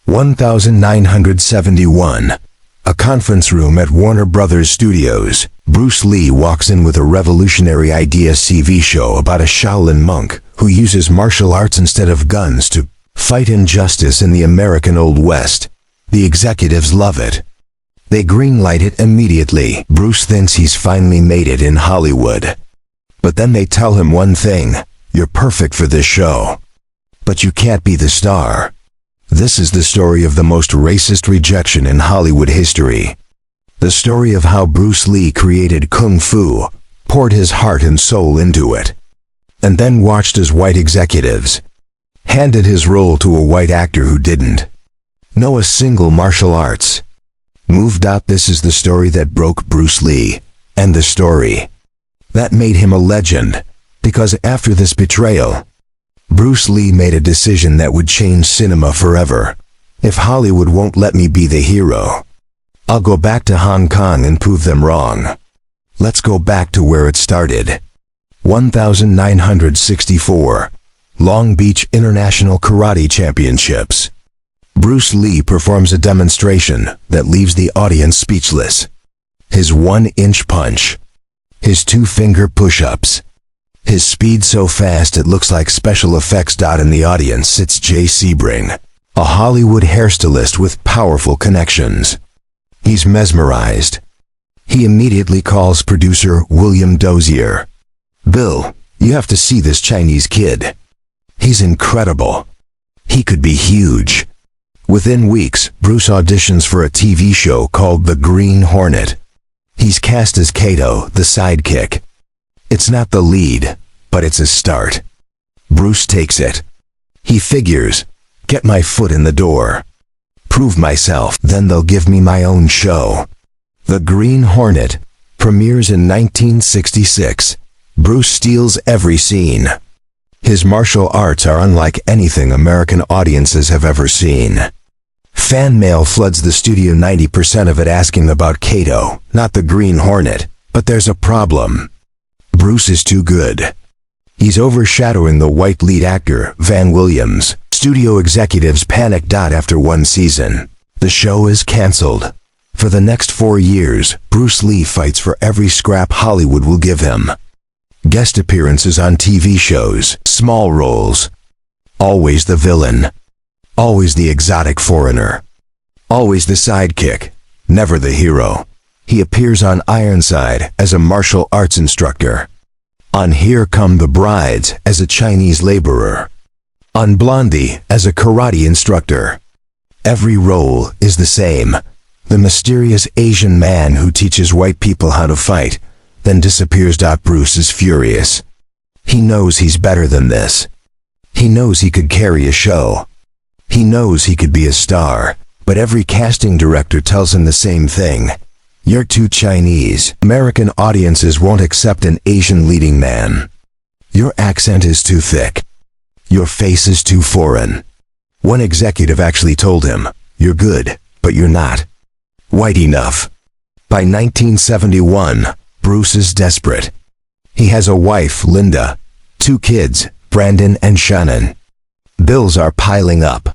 1971. A conference room at Warner Brothers Studios. Bruce Lee walks in with a revolutionary idea TV show about a Shaolin monk who uses martial arts instead of guns to fight injustice in the American Old West. The executives love it. They greenlight it immediately. Bruce thinks he's finally made it in Hollywood. But then they tell him one thing: you're perfect for this show, but you can't be the star. This is the story of the most racist rejection in Hollywood history. The story of how Bruce Lee created Kung Fu, poured his heart and soul into it, and then watched as white executives handed his role to a white actor who didn't know a single martial arts move. This is the story that broke Bruce Lee, and the story that made him a legend, because after this betrayal, Bruce Lee made a decision that would change cinema forever. If Hollywood won't let me be the hero, I'll go back to Hong Kong and prove them wrong. Let's go back to where it started. 1964. Long Beach International Karate Championships. Bruce Lee performs a demonstration that leaves the audience speechless. His 1-inch punch, his 2-finger push-ups, his speed so fast it looks like special effects. In the audience sits Jay Sebring, a Hollywood hairstylist with powerful connections. He's mesmerized. He immediately calls producer William Dozier. "Bill, you have to see this Chinese kid. He's incredible. He could be huge." Within weeks, Bruce auditions for a TV show called The Green Hornet. He's cast as Kato, the sidekick. It's not the lead, but it's a start. Bruce takes it. He figures, get my foot in the door, prove myself, then they'll give me my own show. The Green Hornet premieres in 1966. Bruce steals every scene. His martial arts are unlike anything American audiences have ever seen. Fan mail floods the studio, 90% of it asking about Kato, not the Green Hornet. But there's a problem. Bruce is too good. He's overshadowing the white lead actor, Van Williams. Studio executives panic. After one season, the show is canceled. For the next 4 years, Bruce Lee fights for every scrap Hollywood will give him. Guest appearances on TV shows, small roles. Always the villain. Always the exotic foreigner. Always the sidekick, never the hero. He appears on Ironside as a martial arts instructor. On Here Come the Brides as a Chinese laborer. On Blondie as a karate instructor. Every role is the same. The mysterious Asian man who teaches white people how to fight, then disappears. Bruce is furious. He knows he's better than this. He knows he could carry a show. He knows he could be a star, but every casting director tells him the same thing. You're too Chinese. American audiences won't accept an Asian leading man. Your accent is too thick. Your face is too foreign. One executive actually told him, "You're good, but you're not white enough." By 1971, Bruce is desperate. He has a wife, Linda, 2 kids, Brandon and Shannon. Bills are piling up.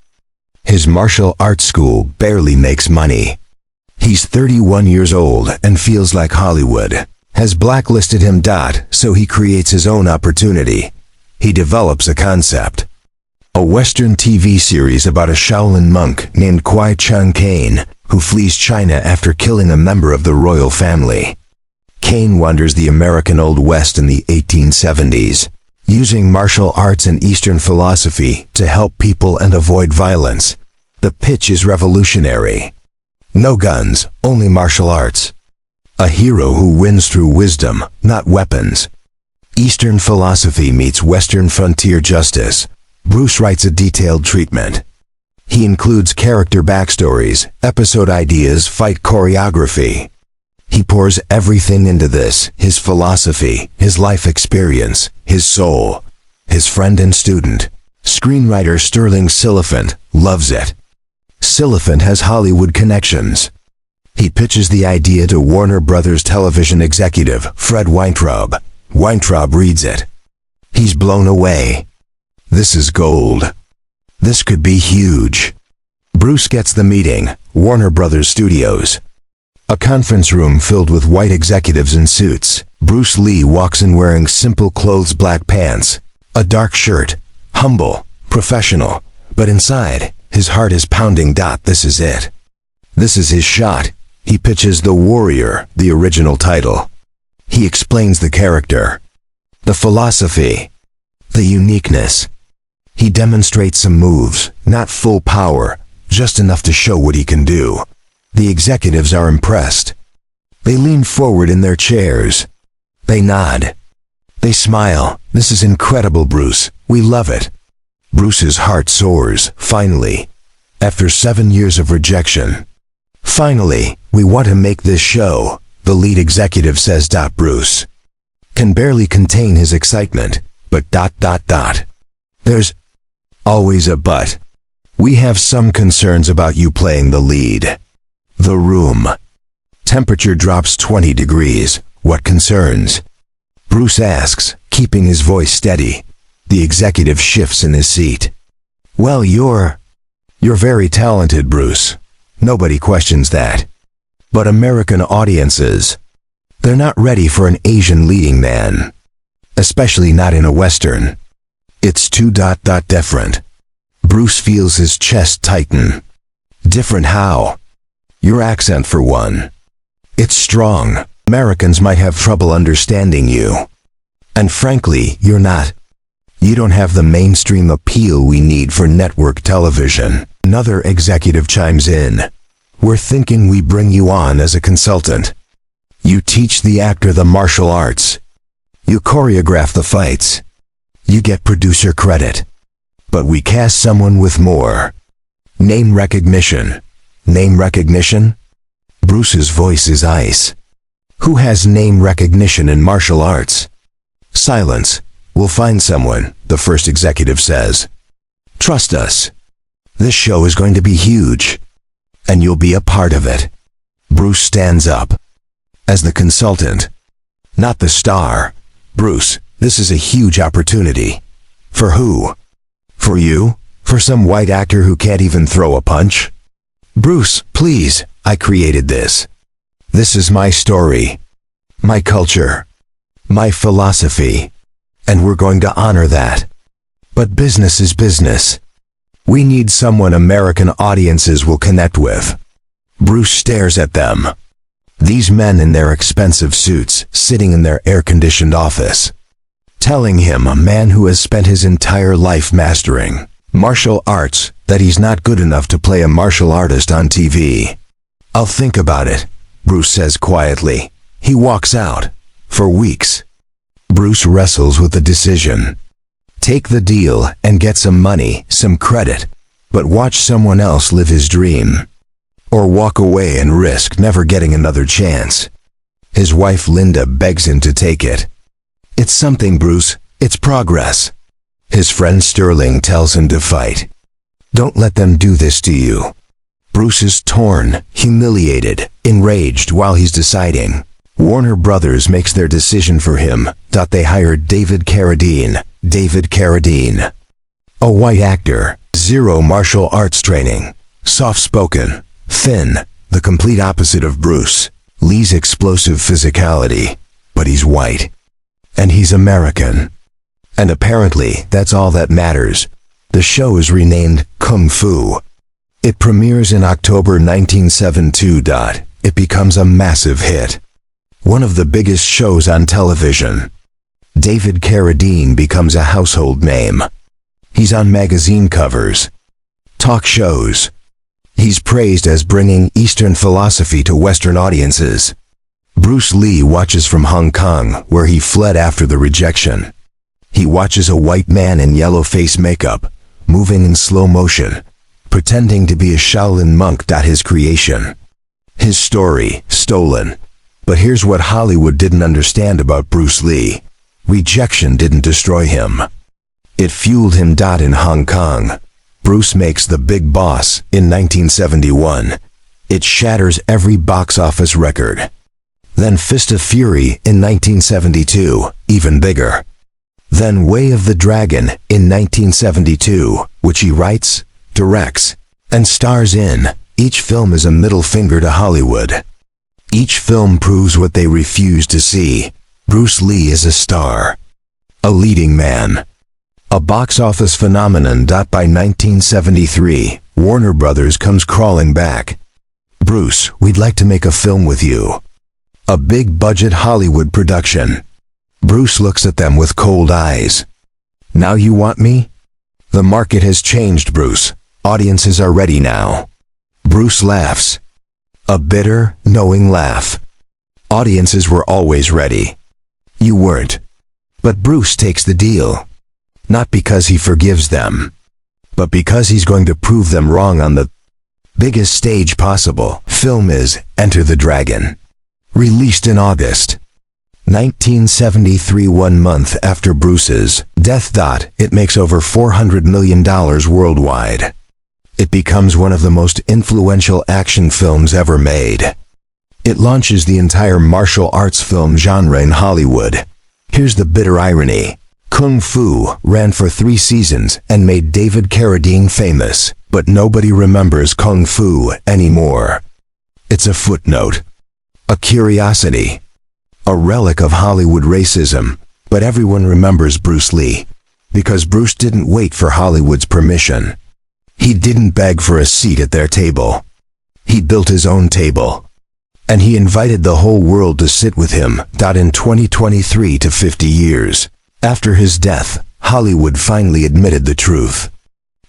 His martial arts school barely makes money. He's 31 years old and feels like Hollywood has blacklisted him. So he creates his own opportunity. He develops a concept. A Western TV series about a Shaolin monk named Kwai Chun Caine, who flees China after killing a member of the royal family. Caine wanders the American Old West in the 1870s, using martial arts and Eastern philosophy to help people and avoid violence. The pitch is revolutionary. No guns, only martial arts. A hero who wins through wisdom, not weapons. Eastern philosophy meets Western frontier justice. Bruce writes a detailed treatment. He includes character backstories, episode ideas, fight choreography. He pours everything into this: his philosophy, his life experience, his soul. His friend and student, screenwriter Sterling Siliphant, loves it. Siliphant has Hollywood connections. He pitches the idea to Warner Brothers television executive Fred Weintraub. Weintraub reads it. He's blown away. This is gold. This could be huge. Bruce gets the meeting, Warner Brothers Studios. A conference room filled with white executives in suits. Bruce Lee walks in wearing simple clothes, black pants, a dark shirt, humble, professional, but inside, his heart is pounding. This is it. This is his shot. He pitches The Warrior, the original title. He explains the character, the philosophy, the uniqueness. He demonstrates some moves, not full power, just enough to show what he can do. The executives are impressed. They lean forward in their chairs. They nod. They smile. This is incredible, Bruce. We love it. Bruce's heart soars, finally. After 7 years of rejection. Finally, we want to make this show, the lead executive says. Bruce can barely contain his excitement, but ... There's always a but. We have some concerns about you playing the lead. The room. Temperature drops 20 degrees. What concerns? Bruce asks, keeping his voice steady. The executive shifts in his seat. Well, you're very talented, Bruce. Nobody questions that. But American audiences, they're not ready for an Asian leading man. Especially not in a Western. It's too ... different. Bruce feels his chest tighten. Different how? Your accent, for one. It's strong. Americans might have trouble understanding you. And frankly, you're not. You don't have the mainstream appeal we need for network television. Another executive chimes in. We're thinking we bring you on as a consultant. You teach the actor the martial arts. You choreograph the fights. You get producer credit. But we cast someone with more name recognition. Name recognition? Bruce's voice is ice. Who has name recognition in martial arts? Silence. We'll find someone, the first executive says. Trust us. This show is going to be huge. And you'll be a part of it. Bruce stands up. As the consultant. Not the star. Bruce, this is a huge opportunity. For who? For you? For some white actor who can't even throw a punch? Bruce, please, I created this. This is my story. My culture. My philosophy. And we're going to honor that. But business is business. We need someone American audiences will connect with. Bruce stares at them. These men in their expensive suits, sitting in their air-conditioned office. Telling him, a man who has spent his entire life mastering martial arts, that he's not good enough to play a martial artist on TV. I'll think about it, Bruce says quietly. He walks out. For weeks. Bruce wrestles with the decision. Take the deal and get some money, some credit, but watch someone else live his dream. Or walk away and risk never getting another chance. His wife Linda begs him to take it. It's something, Bruce. It's progress. His friend Sterling tells him to fight. Don't let them do this to you. Bruce is torn, humiliated, enraged while he's deciding. Warner Brothers makes their decision for him. They hired David Carradine. David Carradine. A white actor, zero martial arts training, soft-spoken, thin, the complete opposite of Bruce Lee's explosive physicality. But he's white. And he's American. And apparently, that's all that matters. The show is renamed Kung Fu. It premieres in October 1972. It becomes a massive hit. One of the biggest shows on television. David Carradine becomes a household name. He's on magazine covers, talk shows. He's praised as bringing Eastern philosophy to Western audiences. Bruce Lee watches from Hong Kong, where he fled after the rejection. He watches a white man in yellow face makeup, moving in slow motion, pretending to be a Shaolin monk. His creation. His story, stolen. But here's what Hollywood didn't understand about Bruce Lee. Rejection didn't destroy him. It fueled him. In Hong Kong, Bruce makes The Big Boss in 1971. It shatters every box office record. Then Fist of Fury in 1972, even bigger. Then Way of the Dragon in 1972, which he writes, directs, and stars in. Each film is a middle finger to Hollywood. Each film proves what they refuse to see. Bruce Lee is a star, a leading man, a box office phenomenon. By 1973, Warner Brothers comes crawling back. Bruce, we'd like to make a film with you. A big-budget Hollywood production. Bruce looks at them with cold eyes. Now you want me? The market has changed, Bruce. Audiences are ready now. Bruce laughs. A bitter, knowing laugh. Audiences were always ready. You weren't. But Bruce takes the deal. Not because he forgives them, but because he's going to prove them wrong on the biggest stage possible. Film is Enter the Dragon. Released in August 1973, 1 month after Bruce's death. It makes over $400 million worldwide. It becomes one of the most influential action films ever made. It launches the entire martial arts film genre in Hollywood. Here's the bitter irony. Kung Fu ran for 3 seasons and made David Carradine famous, but nobody remembers Kung Fu anymore. It's a footnote, a curiosity, a relic of Hollywood racism, but everyone remembers Bruce Lee, because Bruce didn't wait for Hollywood's permission. He didn't beg for a seat at their table. He built his own table. And he invited the whole world to sit with him. In 2023 to 50 years after his death, Hollywood finally admitted the truth.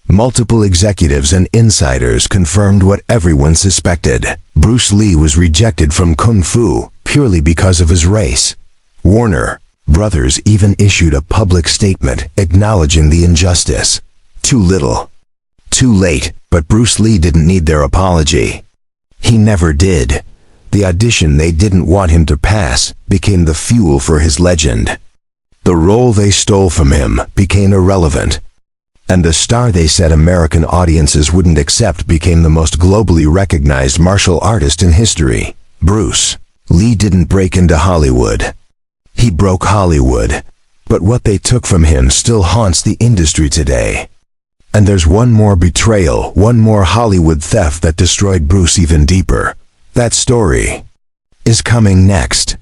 Multiple executives and insiders confirmed what everyone suspected. Bruce Lee was rejected from Kung Fu purely because of his race. Warner Brothers even issued a public statement acknowledging the injustice. Too little, too late, but Bruce Lee didn't need their apology. He never did. The audition they didn't want him to pass became the fuel for his legend. The role they stole from him became irrelevant. And the star they said American audiences wouldn't accept became the most globally recognized martial artist in history. Bruce Lee didn't break into Hollywood. He broke Hollywood. But what they took from him still haunts the industry today. And there's one more betrayal, one more Hollywood theft that destroyed Bruce even deeper. That story is coming next.